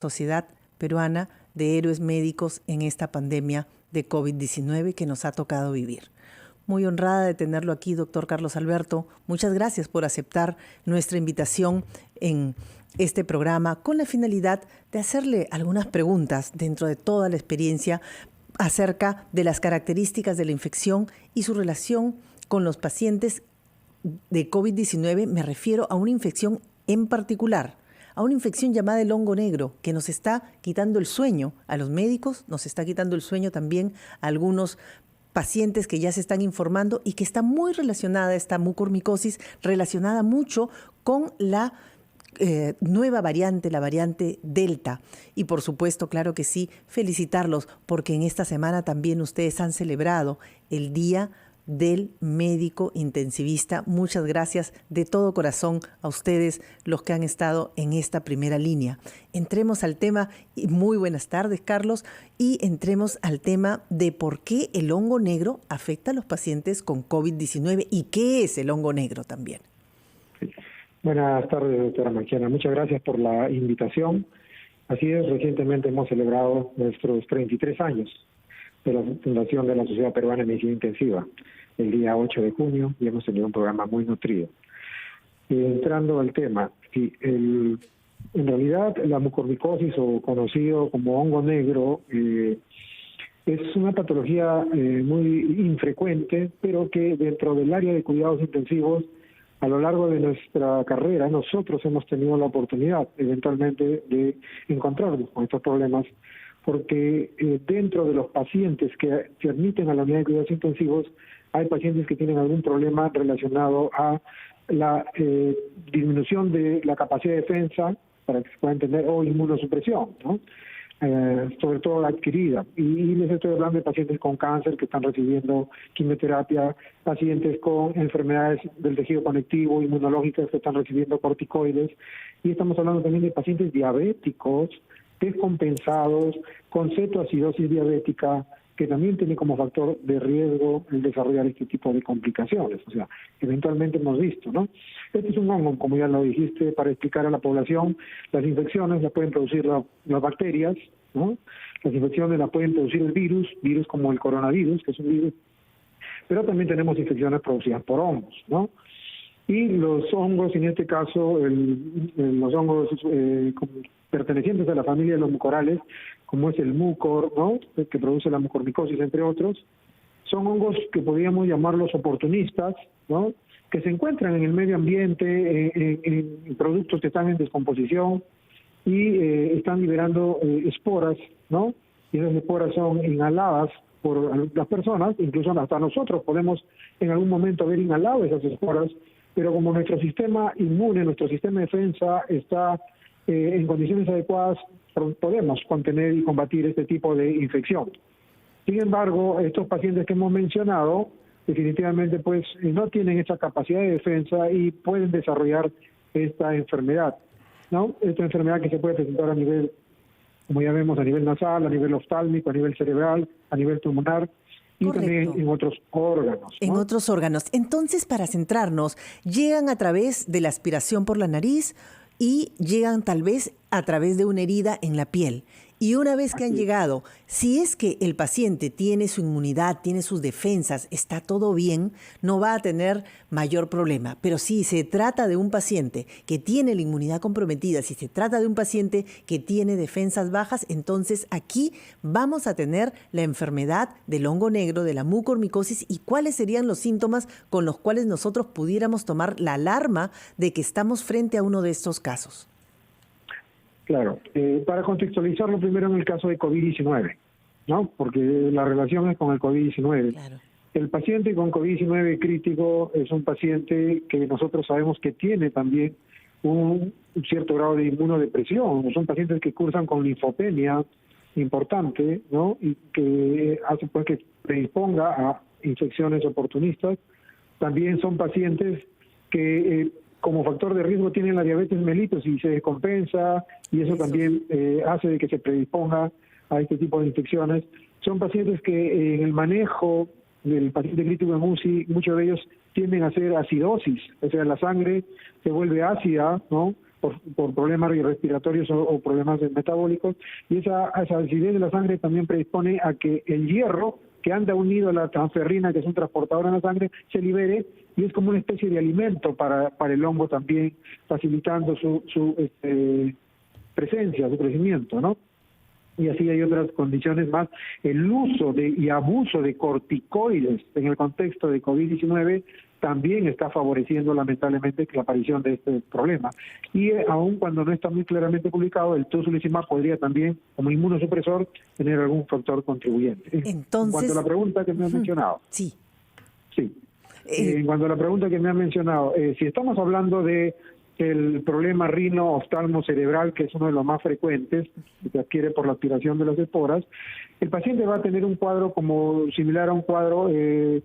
Sociedad Peruana de Héroes Médicos en esta pandemia de COVID-19 que nos ha tocado vivir. Muy honrada de tenerlo aquí, doctor Carlos Alberto. Muchas gracias por aceptar nuestra invitación en este programa con la finalidad de hacerle algunas preguntas dentro de toda la experiencia acerca de las características de la infección y su relación con los pacientes de COVID-19. Me refiero a una infección en particular, a una infección llamada el hongo negro, que nos está quitando el sueño a los médicos, nos está quitando el sueño también a algunos pacientes que ya se están informando y que está muy relacionada, esta mucormicosis, relacionada mucho con la nueva variante, la variante Delta. Y por supuesto, claro que sí, felicitarlos porque en esta semana también ustedes han celebrado el Día del Médico Intensivista. Muchas gracias de todo corazón a ustedes, los que han estado en esta primera línea. Entremos al tema, y muy buenas tardes, Carlos, y entremos al tema de por qué el hongo negro afecta a los pacientes con COVID-19 y qué es el hongo negro también. Buenas tardes, doctora Marquiana. Muchas gracias por la invitación. Así es, recientemente hemos celebrado nuestros 33 años de la fundación de la Sociedad Peruana de Medicina Intensiva, el día 8 de junio, y hemos tenido un programa muy nutrido. Entrando al tema, sí, en realidad la mucormicosis, o conocido como hongo negro, es una patología muy infrecuente, pero que dentro del área de cuidados intensivos, a lo largo de nuestra carrera, nosotros hemos tenido la oportunidad eventualmente de encontrarnos con estos problemas, porque dentro de los pacientes que se admiten a la unidad de cuidados intensivos, hay pacientes que tienen algún problema relacionado a la disminución de la capacidad de defensa, para que se pueda entender, o inmunosupresión, ¿no? Sobre todo la adquirida. Y les estoy hablando de pacientes con cáncer que están recibiendo quimioterapia, pacientes con enfermedades del tejido conectivo, inmunológicas que están recibiendo corticoides, y estamos hablando también de pacientes diabéticos, descompensados, con cetoacidosis diabética, que también tiene como factor de riesgo el desarrollar este tipo de complicaciones. O sea, eventualmente hemos visto, ¿no? Este es un hongo, como ya lo dijiste, para explicar a la población. Las infecciones las pueden producir las bacterias, ¿no? Las infecciones las pueden producir el virus como el coronavirus, que es un virus, pero también tenemos infecciones producidas por hongos, ¿no? Y los hongos, en este caso, los hongos pertenecientes a la familia de los mucorales, como es el mucor, ¿no?, que produce la mucormicosis, entre otros, son hongos que podríamos llamarlos oportunistas, ¿no?, que se encuentran en el medio ambiente, en productos que están en descomposición y están liberando esporas, ¿no? Y esas esporas son inhaladas por las personas, incluso hasta nosotros podemos en algún momento haber inhalado esas esporas, pero como nuestro sistema inmune, nuestro sistema de defensa está en condiciones adecuadas, podemos contener y combatir este tipo de infección. Sin embargo, estos pacientes que hemos mencionado, definitivamente pues no tienen esa capacidad de defensa y pueden desarrollar esta enfermedad, ¿no? Esta enfermedad que se puede presentar a nivel, como ya vemos, a nivel nasal, a nivel oftálmico, a nivel cerebral, a nivel pulmonar, y correcto, también en otros órganos, ¿no? En otros órganos. Entonces, para centrarnos, llegan a través de la aspiración por la nariz y llegan tal vez a través de una herida en la piel. Y una vez que han llegado, si es que el paciente tiene su inmunidad, tiene sus defensas, está todo bien, no va a tener mayor problema. Pero si se trata de un paciente que tiene la inmunidad comprometida, si se trata de un paciente que tiene defensas bajas, entonces aquí vamos a tener la enfermedad del hongo negro, de la mucormicosis, y cuáles serían los síntomas con los cuales nosotros pudiéramos tomar la alarma de que estamos frente a uno de estos casos. Claro, para contextualizarlo primero en el caso de COVID-19, ¿no? Porque la relación es con el COVID-19. Claro. El paciente con COVID-19 crítico es un paciente que nosotros sabemos que tiene también un cierto grado de inmunodepresión. Son pacientes que cursan con linfopenia importante, ¿no? Y que hace pues que predisponga a infecciones oportunistas. También son pacientes que como factor de riesgo tienen la diabetes mellitus y se descompensa, y eso también hace de que se predisponga a este tipo de infecciones. Son pacientes que en el manejo del paciente crítico en UCI, muchos de ellos tienden a hacer acidosis, o sea, la sangre se vuelve ácida, ¿no?, por problemas respiratorios o problemas metabólicos, y esa acidez de la sangre también predispone a que el hierro que anda unido a la transferrina, que es un transportador en la sangre, se libere, y es como una especie de alimento para el hongo también, facilitando su presencia, su crecimiento, ¿no? Y así hay otras condiciones más. El uso y abuso de corticoides en el contexto de COVID-19 también está favoreciendo lamentablemente la aparición de este problema. Y aun cuando no está muy claramente publicado, el tocilizumab podría también, como inmunosupresor, tener algún factor contribuyente. Entonces, en cuanto a la pregunta que me has mencionado. Sí. Sí. En cuanto a la pregunta que me han mencionado, si estamos hablando de el problema rino-oftalmo-cerebral, que es uno de los más frecuentes, que se adquiere por la aspiración de las esporas, el paciente va a tener un cuadro como similar a un cuadro de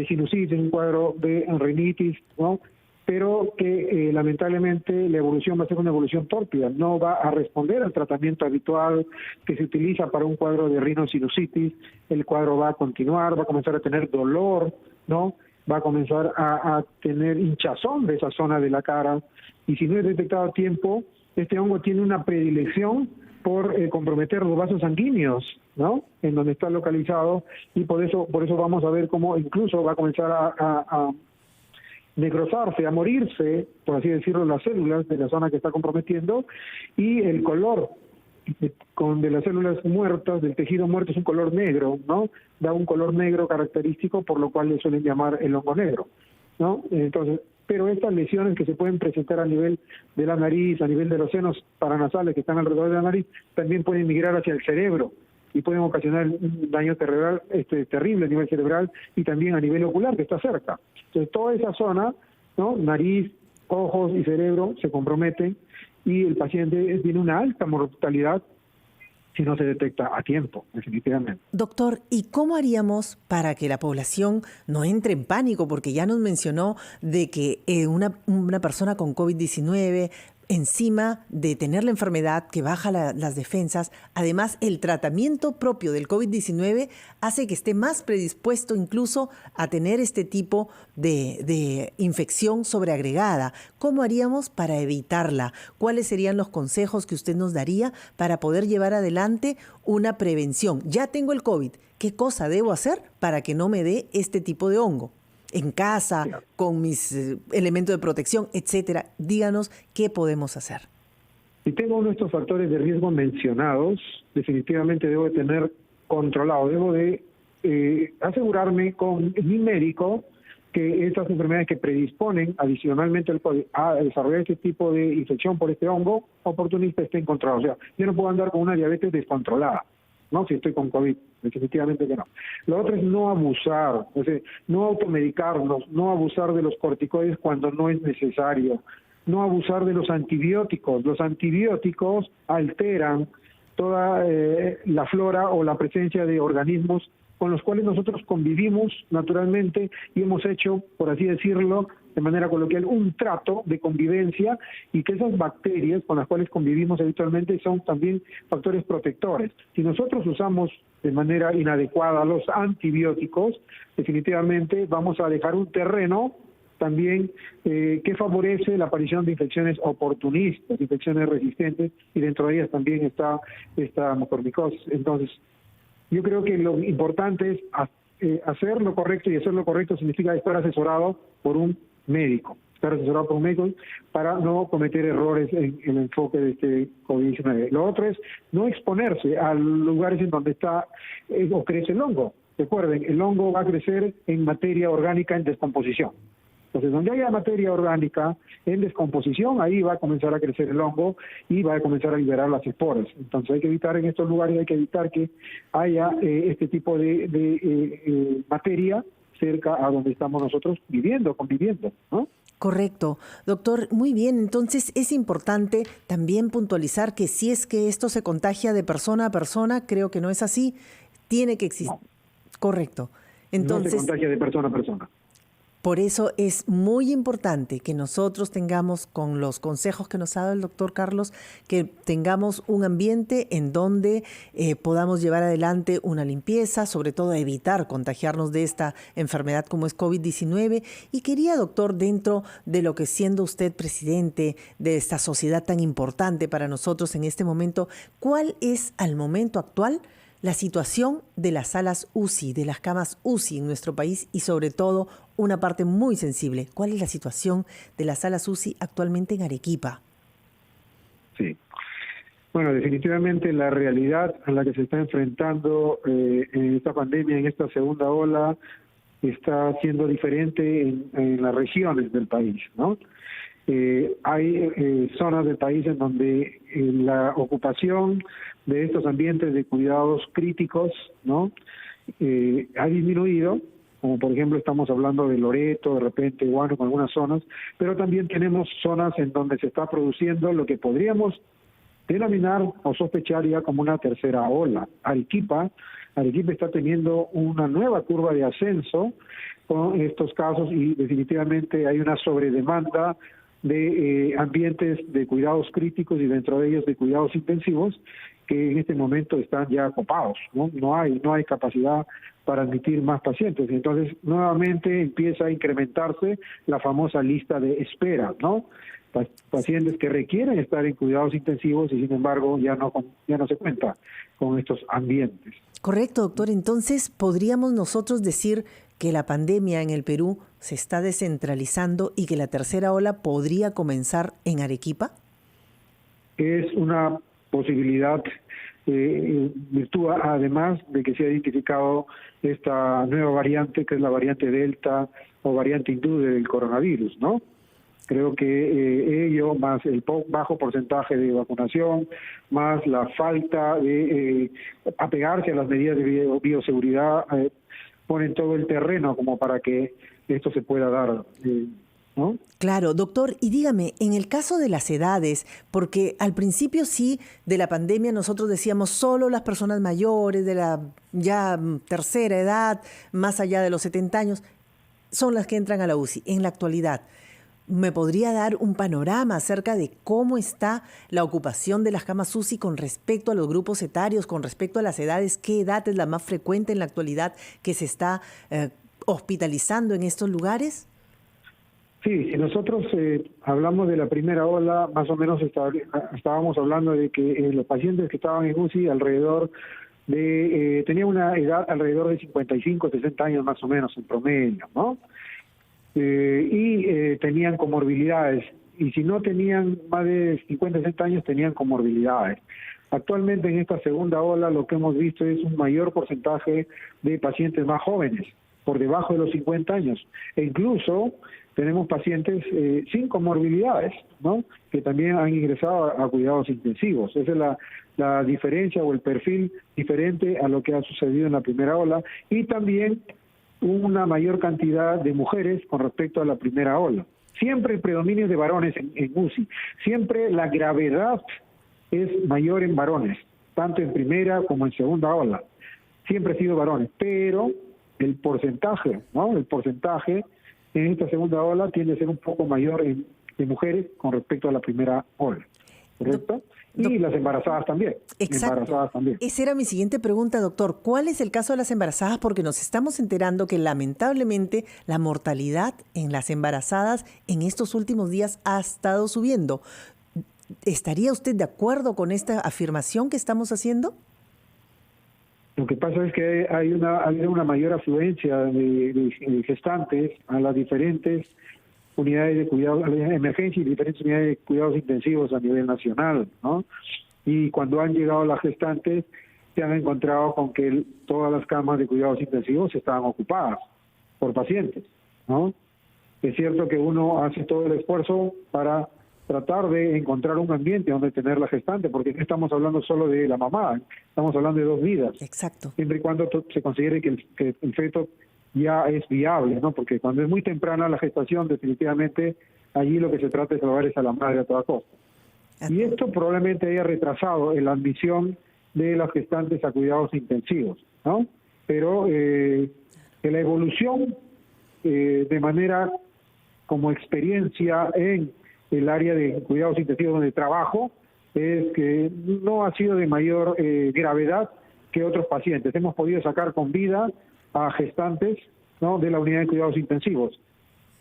sinusitis, un cuadro de rinitis, ¿no? Pero que lamentablemente la evolución va a ser una evolución tórpida, no va a responder al tratamiento habitual que se utiliza para un cuadro de rinosinusitis. El cuadro va a continuar, va a comenzar a tener dolor, ¿no? Va a comenzar a tener hinchazón de esa zona de la cara, y si no es detectado a tiempo, este hongo tiene una predilección por comprometer los vasos sanguíneos, ¿no? En donde está localizado, y por eso vamos a ver cómo incluso va a comenzar a necrosarse, a morirse, por así decirlo, las células de la zona que está comprometiendo, y el color de las células muertas, del tejido muerto, es un color negro, ¿no? Da un color negro característico, por lo cual le suelen llamar el hongo negro, ¿no? Entonces, pero estas lesiones que se pueden presentar a nivel de la nariz, a nivel de los senos paranasales que están alrededor de la nariz, también pueden migrar hacia el cerebro y pueden ocasionar un daño cerebral terrible a nivel cerebral, y también a nivel ocular, que está cerca. Entonces, toda esa zona, ¿no? Nariz, ojos y cerebro se comprometen, y el paciente tiene una alta mortalidad si no se detecta a tiempo, definitivamente. Doctor, ¿y cómo haríamos para que la población no entre en pánico? Porque ya nos mencionó de que una persona con COVID-19, encima de tener la enfermedad que baja las defensas, además el tratamiento propio del COVID-19 hace que esté más predispuesto incluso a tener este tipo de infección sobreagregada. ¿Cómo haríamos para evitarla? ¿Cuáles serían los consejos que usted nos daría para poder llevar adelante una prevención? Ya tengo el COVID, ¿qué cosa debo hacer para que no me dé este tipo de hongo? En casa, con mis elementos de protección, etcétera. Díganos qué podemos hacer. Si tengo uno de estos factores de riesgo mencionados, definitivamente debo de tener controlado, debo de asegurarme con mi médico que estas enfermedades que predisponen adicionalmente a desarrollar este tipo de infección por este hongo oportunista estén controlados. O sea, yo no puedo andar con una diabetes descontrolada, ¿no? Si estoy con COVID, definitivamente que no. Lo otro es no abusar, es decir, no automedicarnos, no abusar de los corticoides cuando no es necesario, no abusar de los antibióticos. Los antibióticos alteran toda la flora o la presencia de organismos con los cuales nosotros convivimos naturalmente, y hemos hecho, por así decirlo, de manera coloquial, un trato de convivencia, y que esas bacterias con las cuales convivimos habitualmente son también factores protectores. Si nosotros usamos de manera inadecuada los antibióticos, definitivamente vamos a dejar un terreno también que favorece la aparición de infecciones oportunistas, infecciones resistentes, y dentro de ellas también está esta mucormicosis. Entonces, yo creo que lo importante es hacer lo correcto, y hacer lo correcto significa estar asesorado por un médico, para no cometer errores en el enfoque de este COVID-19. Lo otro es no exponerse a lugares en donde está o crece el hongo. Recuerden, el hongo va a crecer en materia orgánica en descomposición. Entonces, donde haya materia orgánica en descomposición, ahí va a comenzar a crecer el hongo y va a comenzar a liberar las esporas. Entonces, hay que evitar en estos lugares, hay que evitar que haya este tipo de materia cerca a donde estamos nosotros conviviendo, ¿no? Correcto. Doctor, muy bien. Entonces, es importante también puntualizar que si es que esto se contagia de persona a persona, creo que no es así, tiene que existir. No. Correcto. Entonces, no se contagia de persona a persona. Por eso es muy importante que nosotros tengamos, con los consejos que nos ha dado el doctor Carlos, que tengamos un ambiente en donde podamos llevar adelante una limpieza, sobre todo evitar contagiarnos de esta enfermedad como es COVID-19. Y quería, doctor, dentro de lo que siendo usted presidente de esta sociedad tan importante para nosotros en este momento, ¿cuál es al momento actual la situación de las salas UCI, de las camas UCI en nuestro país y sobre todo una parte muy sensible? ¿Cuál es la situación de las salas UCI actualmente en Arequipa? Sí. Bueno, definitivamente la realidad a la que se está enfrentando en esta pandemia, en esta segunda ola, está siendo diferente en las regiones del país, ¿no? Hay zonas del país en donde la ocupación de estos ambientes de cuidados críticos, ¿no? Ha disminuido, como por ejemplo estamos hablando de Loreto, de repente Huánuco, en algunas zonas, pero también tenemos zonas en donde se está produciendo lo que podríamos denominar o sospechar ya como una tercera ola. Arequipa está teniendo una nueva curva de ascenso con estos casos y definitivamente hay una sobredemanda de ambientes de cuidados críticos y dentro de ellos de cuidados intensivos que en este momento están ya copados, ¿no? No hay capacidad para admitir más pacientes. Entonces, nuevamente empieza a incrementarse la famosa lista de espera, ¿no? Pacientes que requieren estar en cuidados intensivos y sin embargo ya no se cuenta con estos ambientes. Correcto, doctor. Entonces, ¿podríamos nosotros decir que la pandemia en el Perú se está descentralizando y que la tercera ola podría comenzar en Arequipa? Es una posibilidad, virtud además de que se ha identificado esta nueva variante, que es la variante Delta o variante hindú del coronavirus, ¿no? Creo que ello, más el bajo porcentaje de vacunación, más la falta de apegarse a las medidas de bioseguridad, ponen todo el terreno como para que esto se pueda dar, ¿no? Claro, doctor, y dígame, en el caso de las edades, porque al principio sí, de la pandemia nosotros decíamos solo las personas mayores de la ya tercera edad, más allá de los 70 años, son las que entran a la UCI. En la actualidad, ¿me podría dar un panorama acerca de cómo está la ocupación de las camas UCI con respecto a los grupos etarios, con respecto a las edades? ¿Qué edad es la más frecuente en la actualidad que se está hospitalizando en estos lugares? Sí, si nosotros hablamos de la primera ola, más o menos estábamos hablando de que los pacientes que estaban en UCI alrededor de, tenían una edad alrededor de 55, 60 años más o menos en promedio, ¿no? Y tenían comorbilidades, y si no tenían más de 50, 60 años, tenían comorbilidades. Actualmente en esta segunda ola lo que hemos visto es un mayor porcentaje de pacientes más jóvenes, por debajo de los 50 años, e incluso tenemos pacientes sin comorbilidades, ¿no? Que también han ingresado a cuidados intensivos. Esa es la diferencia o el perfil diferente a lo que ha sucedido en la primera ola, y también una mayor cantidad de mujeres con respecto a la primera ola. Siempre el predominio de varones en UCI, siempre la gravedad es mayor en varones, tanto en primera como en segunda ola. Siempre ha sido varones, pero el porcentaje, ¿no? El porcentaje en esta segunda ola tiende a ser un poco mayor en mujeres con respecto a la primera ola, ¿correcto? Y las embarazadas también. Exacto. Embarazadas también. Esa era mi siguiente pregunta, doctor. ¿Cuál es el caso de las embarazadas? Porque nos estamos enterando que lamentablemente la mortalidad en las embarazadas en estos últimos días ha estado subiendo. ¿Estaría usted de acuerdo con esta afirmación que estamos haciendo? Lo que pasa es que ha habido una mayor afluencia de gestantes a las diferentes unidades de cuidado, a la emergencia y diferentes unidades de cuidados intensivos a nivel nacional, ¿no? Y cuando han llegado las gestantes, se han encontrado con que todas las camas de cuidados intensivos estaban ocupadas por pacientes, ¿no? Es cierto que uno hace todo el esfuerzo para tratar de encontrar un ambiente donde tener la gestante, porque no estamos hablando solo de la mamá, estamos hablando de dos vidas. Exacto. Siempre y cuando se considere que el feto ya es viable, ¿no? Porque cuando es muy temprana la gestación, definitivamente allí lo que se trata es salvar a la madre a toda costa. Y esto probablemente haya retrasado la admisión de las gestantes a cuidados intensivos, ¿no? Pero que la evolución de manera como experiencia en el área de cuidados intensivos donde trabajo, es que no ha sido de mayor gravedad que otros pacientes. Hemos podido sacar con vida a gestantes, ¿no?, de la unidad de cuidados intensivos.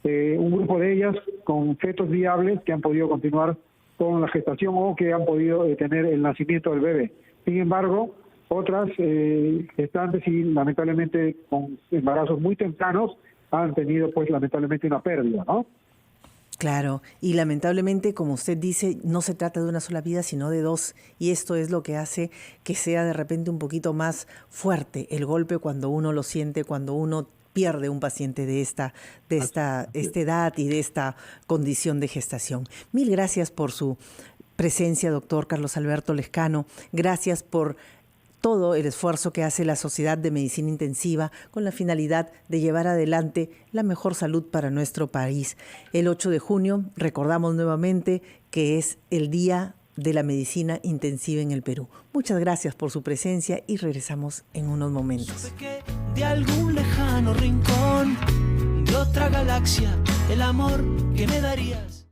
Un grupo de ellas con fetos viables que han podido continuar con la gestación o que han podido tener el nacimiento del bebé. Sin embargo, otras gestantes y lamentablemente con embarazos muy tempranos han tenido pues lamentablemente una pérdida, ¿no? Claro, y lamentablemente, como usted dice, no se trata de una sola vida, sino de dos, y esto es lo que hace que sea de repente un poquito más fuerte el golpe cuando uno lo siente, cuando uno pierde un paciente de esta edad y de esta condición de gestación. Mil gracias por su presencia, doctor Carlos Alberto Lescano. Gracias por todo el esfuerzo que hace la Sociedad de Medicina Intensiva con la finalidad de llevar adelante la mejor salud para nuestro país. El 8 de junio recordamos nuevamente que es el Día de la Medicina Intensiva en el Perú. Muchas gracias por su presencia y regresamos en unos momentos. Supe que de algún lejano rincón de otra galaxia, el amor que me darías.